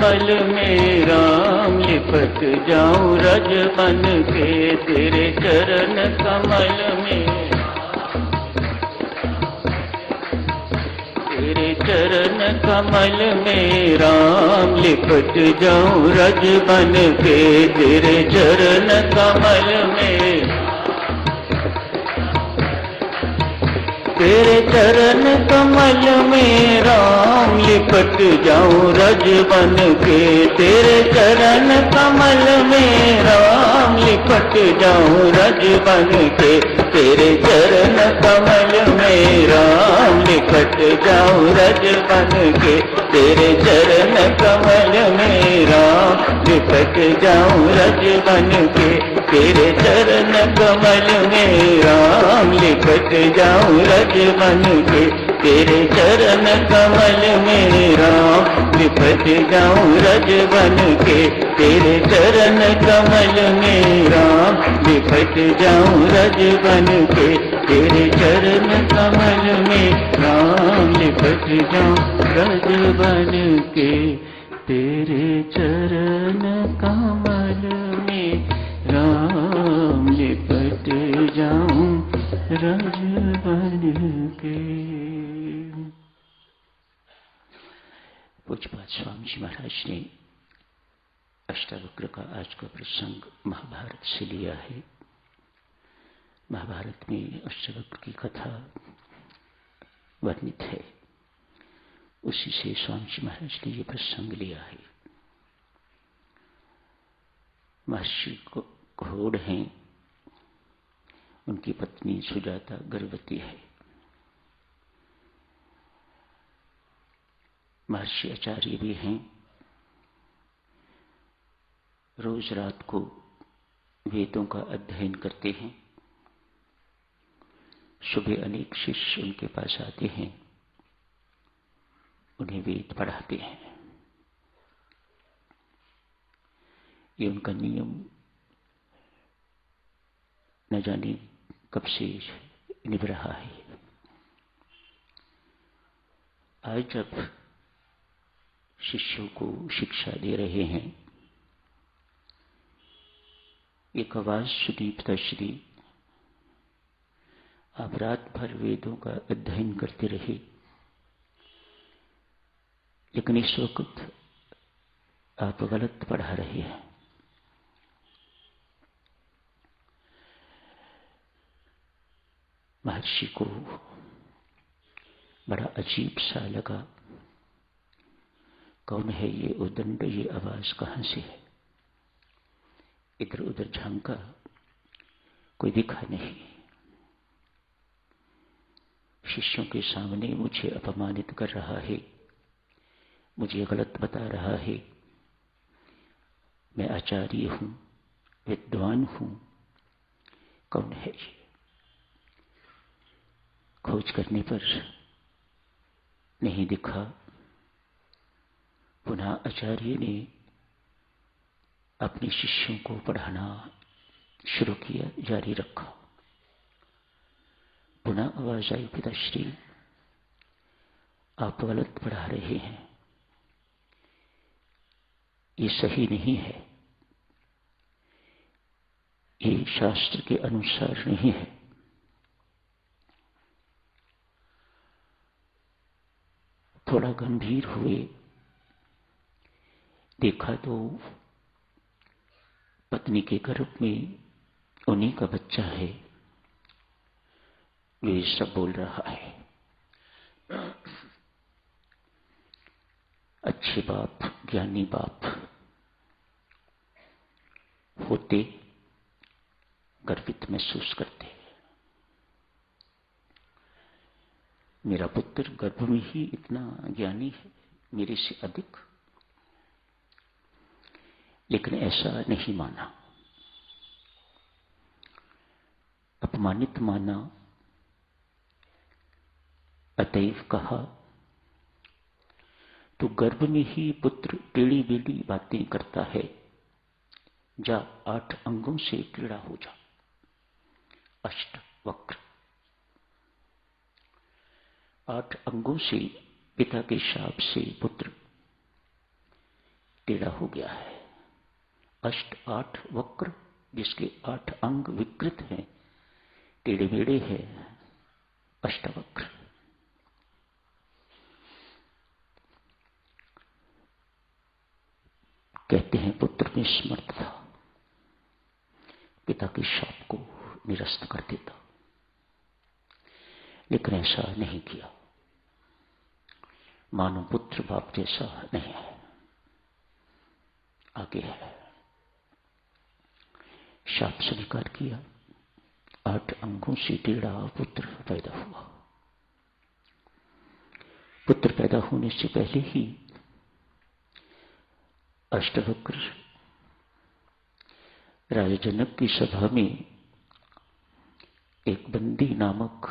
कमल में राम लिपट जाऊं रज बन के तेरे चरण कमल में, तेरे चरण कमल में राम लिपट जाऊं रज बन के तेरे चरण कमल में, तेरे चरण कमल में राम लिपट जाऊं रज बन के तेरे चरण कमल में राम लिपट जाऊं रज बन के तेरे चरण कमल में राम लिपट जाऊं रज बन के तेरे चरण कमल में राम लिपट जाऊं रज बन के तेरे चरण कमल में राम लिपट जाऊं रज बन के तेरे चरण कमल में राम लिपट जाऊं रज बन के तेरे चरण कमल में राम लिपट जाऊं रज बन के तेरे चरण कमल में राम लिपट जाऊं रज बन के तेरे चरण कमल में राम लिपट जाऊं रज बन के। पूज्यपाद स्वामी जी महाराज ने अष्टावक्र का आज का प्रसंग महाभारत से लिया है। महाभारत में अष्टावक्र की कथा वर्णित है, उसी से स्वामी जी महाराज ने ये प्रसंग लिया है। महर्षि घोड़ हैं, उनकी पत्नी सुजाता गर्भवती है। महर्षि आचार्य भी हैं, रोज रात को वेदों का अध्ययन करते हैं। सुबह अनेक शिष्य उनके पास आते हैं, उन्हें वेद पढ़ाते हैं। ये उनका नियम न जाने कब से निभ रहा है। आज जब शिष्यों को शिक्षा दे रहे हैं, एक आवाज सुनी, पिताश्री आप रात भर वेदों का अध्ययन करते रहे, लेकिन इस वक्त आप गलत पढ़ा रहे हैं। महर्षि को बड़ा अजीब सा लगा, कौन है ये उदंड, ये आवाज कहां से है। इधर उधर झांका, कोई दिखा नहीं। शिष्यों के सामने मुझे अपमानित कर रहा है, मुझे गलत बता रहा है। मैं आचार्य हूं, विद्वान हूं, कौन है ये। खोज करने पर नहीं दिखा। पुनः आचार्य ने अपने शिष्यों को पढ़ाना शुरू किया, जारी रखा। पुनः आवाज आई, पिताश्री आप गलत पढ़ा रहे हैं, ये सही नहीं है, ये शास्त्र के अनुसार नहीं है। थोड़ा गंभीर हुए, देखा तो पत्नी के गर्भ में उन्हीं का बच्चा है जो ये सब बोल रहा है। अच्छे बाप, ज्ञानी बाप होते गर्वित महसूस करते। मेरा पुत्र गर्भ में ही इतना ज्ञानी है, मेरे से अधिक। लेकिन ऐसा नहीं माना, अपमानित माना। अतएव कहा, तो गर्भ में ही पुत्र टेढ़ी बेढ़ी बातें करता है, जा 8 अंगों से टेढ़ा हो जा। अष्ट वक्र, 8 अंगों से पिता के शाप से पुत्र टेढ़ा हो गया है। अष्ट 8 वक्र, जिसके 8 अंग विकृत हैं, टेढ़े मेढ़े है, अष्टवक्र। कहते हैं पुत्र में समर्थ था, पिता के शाप को निरस्त कर देता, लेकिन ऐसा नहीं किया। मानो पुत्र बाप जैसा नहीं है। आगे है, शाप स्वीकार किया, 8 अंगों से टेढ़ा पुत्र पैदा हुआ। पुत्र पैदा होने से पहले ही अष्टवक्र राजा जनक की सभा में एक बंदी नामक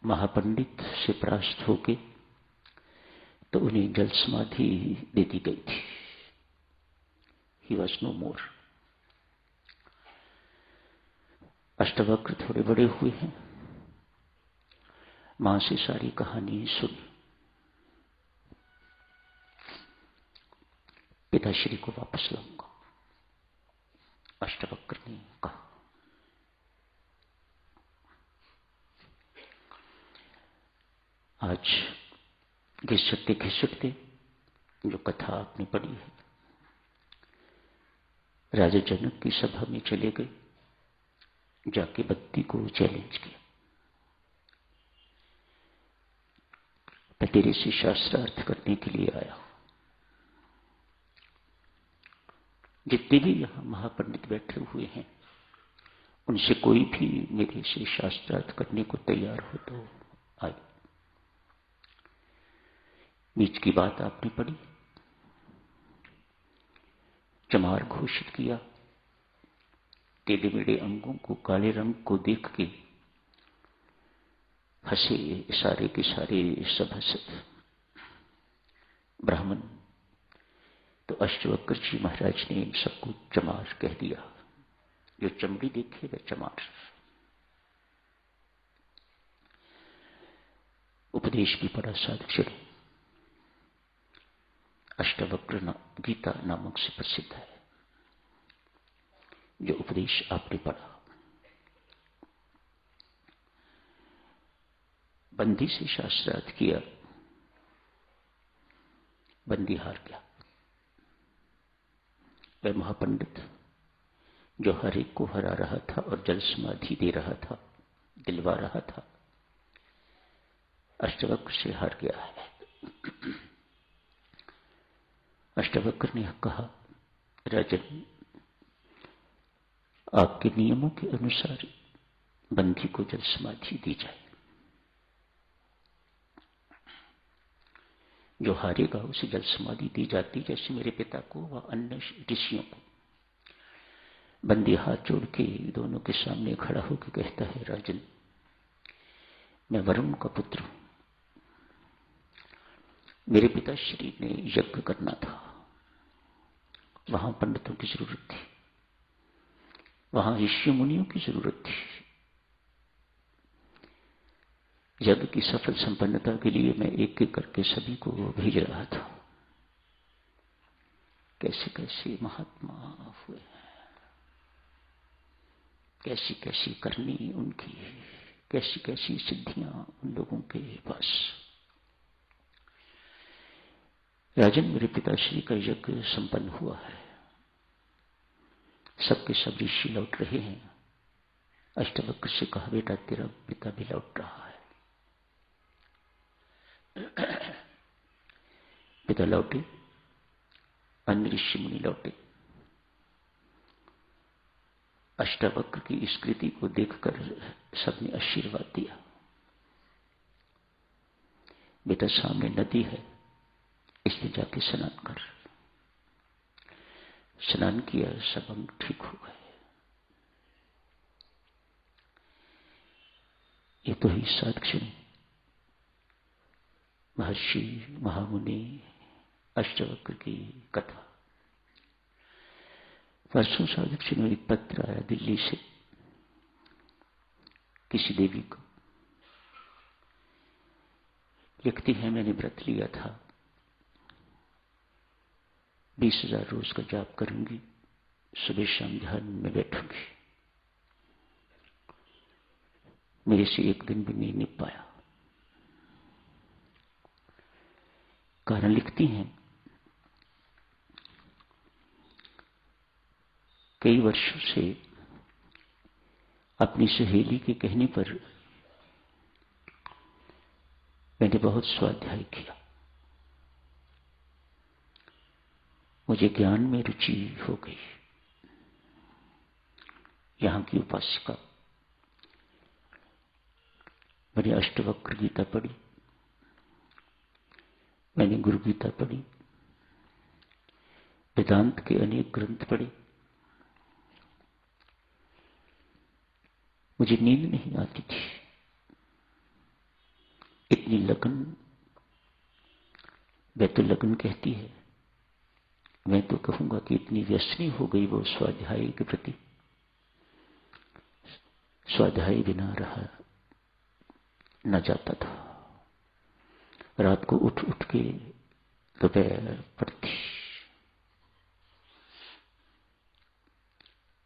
महापंडित से परास्त होके तो उन्हें जल समाधि दे दी गई थी। ही वॉज नो मोर। अष्टवक्र थोड़े बड़े हुए हैं, मां से सारी कहानी सुनी। पिताश्री को वापस लाऊंगा, अष्टवक्र ने कहा। आज घिसटते घिसटते जो कथा आपने पढ़ी है, राजा जनक की सभा में चले गए, जाके बत्ती को चैलेंज किया, मैं तेरे से शास्त्रार्थ करने के लिए आया हूं। जितने भी यहां महापंडित बैठे हुए हैं, उनसे कोई भी मेरे से शास्त्रार्थ करने को तैयार हो तो आए। बीच की बात आपने पढ़ी, चमार घोषित किया, टेढ़े मेढ़े अंगों को, काले रंग को देख के हंसे सारे के सारे सभासद ब्राह्मण। तो अष्टवक्र जी महाराज ने इन सबको चमार कह दिया। जो चमड़ी देखे वह चमार। उपदेश भी पढ़ा साधक। अष्टवक्र गीता नामक से प्रसिद्ध है जो उपदेश आपने पढ़ा। बंदी से शास्त्रार्थ किया, बंदी हार गया। वह महापंडित जो हर एक को हरा रहा था और जल समाधि दे रहा था, दिलवा रहा था, अष्टवक्र से हार गया है। अष्टवक्र ने कहा, राजन, आपके नियमों के अनुसार बंदी को जल समाधि दी जाए। जो हारेगा उसे जल समाधि दी जाती, जैसे मेरे पिता को व अन्य ऋषियों को। बंदी हाथ जोड़ के दोनों के सामने खड़ा होकर कहता है, राजन, मैं वरुण का पुत्र हूं। मेरे पिताश्री ने यज्ञ करना था, वहां पंडितों की जरूरत थी, वहां ऋषि मुनियों की जरूरत थी। यज्ञ की सफल संपन्नता के लिए मैं एक एक करके सभी को भेज रहा था। कैसे कैसे महात्मा हुए, कैसी कैसी करनी उनकी, कैसी कैसी सिद्धियां उन लोगों के पास। राजन, मेरे पिताश्री का यज्ञ संपन्न हुआ है, सबके सब ऋषि लौट रहे हैं। अष्टवक्र से कहा, बेटा तेरा पिता भी लौट रहा है। पिता लौटे, अन्य ऋषि मुनि लौटे। अष्टवक्र की इस कृति को देखकर सबने आशीर्वाद दिया। बेटा सामने नदी है, इसलिए जाके स्नान कर। स्नान किया, सब अंग ठीक हो गए। ये तो ही साक्षी महर्षि महामुनि अष्टवक्र की कथा। परसों साधक जी में एक पत्र आया दिल्ली से, किसी देवी को। लिखती है, मैंने व्रत लिया था, 20,000 रोज का जाप करूंगी, सुबह शाम ध्यान में बैठूंगी। मेरे से एक दिन भी नहीं निप पाया। कारण लिखती हैं, कई वर्षों से अपनी सहेली के कहने पर मैंने बहुत स्वाध्याय किया। मुझे ज्ञान में रुचि हो गई। यहां की उपासिका, मैंने अष्टवक्र गीता पढ़ी, मैंने गुरु गीता पढ़ी, वेदांत के अनेक ग्रंथ पढ़े। मुझे नींद नहीं आती थी। इतनी लगन, वह तो लगन कहती है, मैं तो कहूंगा कि इतनी व्यसनी हो गई वो स्वाध्याय के प्रति। स्वाध्याय बिना रहा न जाता था। रात को उठ उठ के दोपहर पढ़ती।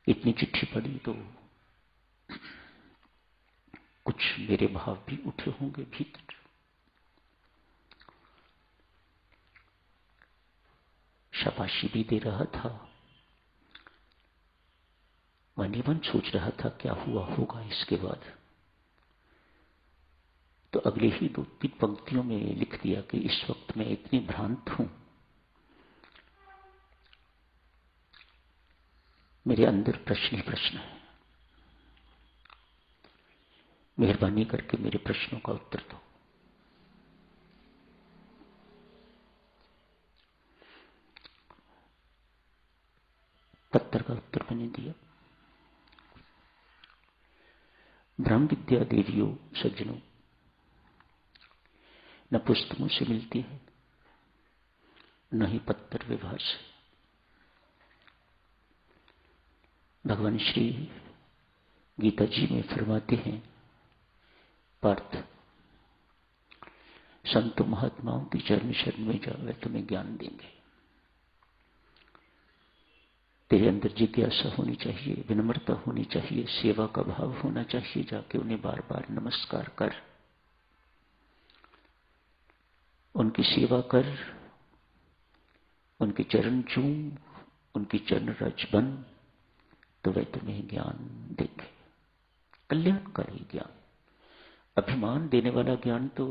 इतनी चिट्ठी पढ़ी तो कुछ मेरे भाव भी उठे होंगे भीतर। शाबाशी भी दे रहा था। मन ही मन सोच रहा था क्या हुआ होगा इसके बाद। तो अगले ही 2-3 पंक्तियों में लिख दिया कि इस वक्त मैं इतनी भ्रांत हूं, मेरे अंदर प्रश्न ही प्रश्न है। मेहरबानी करके मेरे प्रश्नों का उत्तर दो। पत्थर का उत्तर मैंने दिया। ब्रह्म विद्या देवियों, सज्जनों, न पुस्तकों से मिलती है, न ही पत्थर व्यवहार से। भगवान श्री गीता जी में फरमाते हैं, पार्थ, संतों महात्माओं की चरण शरण में जाओ, वे तुम्हें ज्ञान देंगे। तेरे अंदर जिज्ञासा होनी चाहिए, विनम्रता होनी चाहिए, सेवा का भाव होना चाहिए। जाके उन्हें बार बार नमस्कार कर, उनकी सेवा कर, उनके चरण चूम, उनकी चरण रज बन, तो वे तुम्हें ज्ञान देंगे, कल्याणकारी ज्ञान। अभिमान देने वाला ज्ञान तो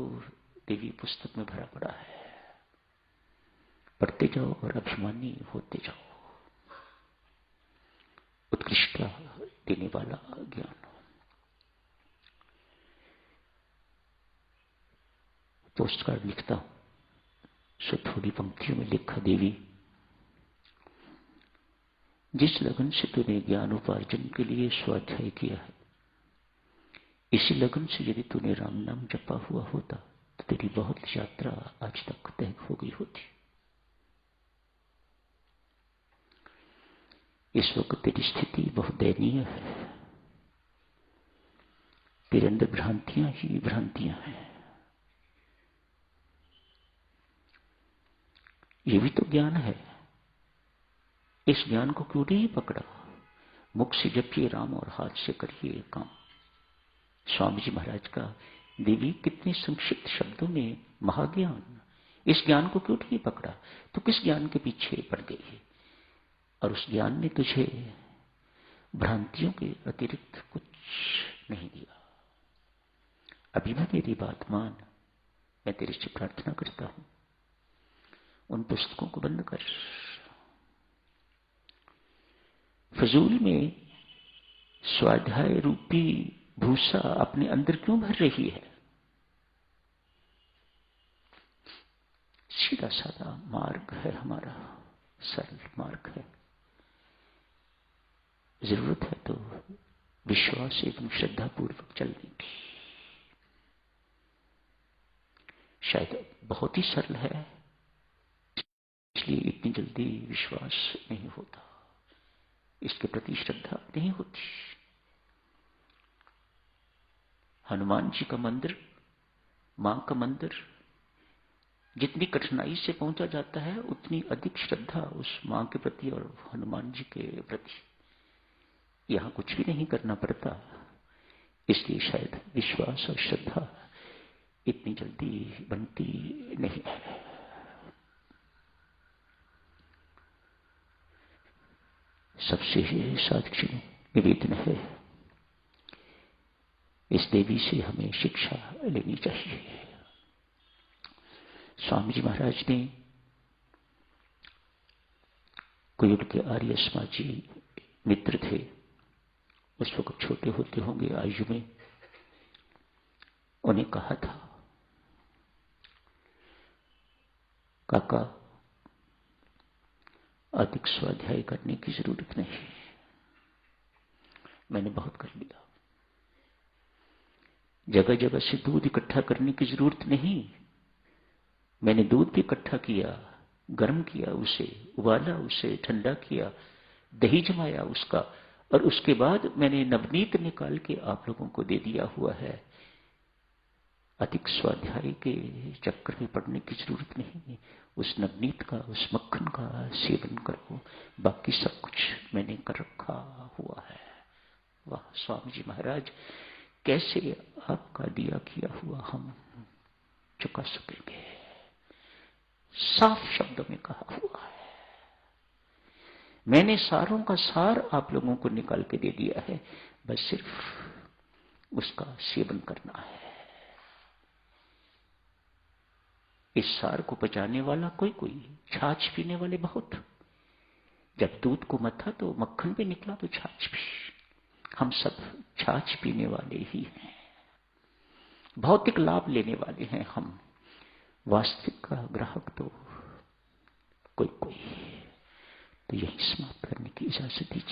देवी पुस्तक में भरा पड़ा है। पढ़ते जाओ और अभिमानी होते जाओ। उत्कृष्टता देने वाला ज्ञान। पोस्ट कार्ड लिखता हूं, सो थोड़ी पंक्तियों में लिखा, देवी, जिस लगन से तूने ज्ञान उपार्जन के लिए स्वाध्याय किया है, इसी लगन से यदि तूने राम नाम जपा हुआ होता तो तेरी बहुत यात्रा आज तक तय हो गई होती। इस वक्त तेरी स्थिति बहुत दयनीय है। तेरे अंदर भ्रांतियां ही भ्रांतियां हैं। ये भी तो ज्ञान है। इस ज्ञान को क्यों नहीं पकड़ा? मुख से जपिए राम और हाथ से करिए काम। स्वामी जी महाराज का देवी कितने संक्षिप्त शब्दों में महाज्ञान। इस ज्ञान को क्यों नहीं पकड़ा? तो किस ज्ञान के पीछे पड़ गई है? और उस ज्ञान ने तुझे भ्रांतियों के अतिरिक्त कुछ नहीं दिया। अभी भी मेरी बात मान। मैं तेरे से प्रार्थना करता हूं, उन पुस्तकों को बंद कर। फजूल में स्वाध्याय रूपी भूसा अपने अंदर क्यों भर रही है? सीधा साधा मार्ग है हमारा, सरल मार्ग है। जरूरत है तो विश्वास एवं श्रद्धा पूर्वक चलने की। शायद बहुत ही सरल है, इसलिए इतनी जल्दी विश्वास नहीं होता, इसके प्रति श्रद्धा नहीं होती। हनुमान जी का मंदिर, मां का मंदिर, जितनी कठिनाई से पहुंचा जाता है उतनी अधिक श्रद्धा उस मां के प्रति और हनुमान जी के प्रति। यहां कुछ भी नहीं करना पड़ता, इसलिए शायद विश्वास और श्रद्धा इतनी जल्दी बनती नहीं है। सबसे साक्षी निवेदन है, इस देवी से हमें शिक्षा लेनी चाहिए। स्वामी जी महाराज ने कोई उनके आर्य समाजी मित्र थे, उस वक्त छोटे होते होंगे आयु में, उन्हें कहा था, काका अधिक स्वाध्याय करने की जरूरत नहीं, मैंने बहुत कर लिया। जगह जगह से दूध इकट्ठा करने की जरूरत नहीं, मैंने दूध भी इकट्ठा किया, गर्म किया, उसे उबाला, उसे ठंडा किया, दही जमाया उसका, और उसके बाद मैंने नवनीत निकाल के आप लोगों को दे दिया हुआ है। अधिक स्वाध्याय के चक्कर में पड़ने की जरूरत नहीं, उस नवनीत का, उस मक्खन का सेवन करो, बाकी सब कुछ मैंने कर रखा हुआ है। वाह स्वामी जी महाराज, कैसे आपका दिया किया हुआ हम चुका सकेंगे। साफ शब्दों में कहा हुआ है, मैंने सारों का सार आप लोगों को निकाल के दे दिया है, बस सिर्फ उसका सेवन करना है। इस सार को पचाने वाला कोई कोई, छाछ पीने वाले बहुत। जब दूध को मथा तो मक्खन भी निकला तो छाछ भी। हम सब छाछ पीने वाले ही हैं, भौतिक लाभ लेने वाले हैं हम, वास्तविक का ग्राहक तो कोई कोई। तो यही समाप्त करने की इजाजत दीजिए।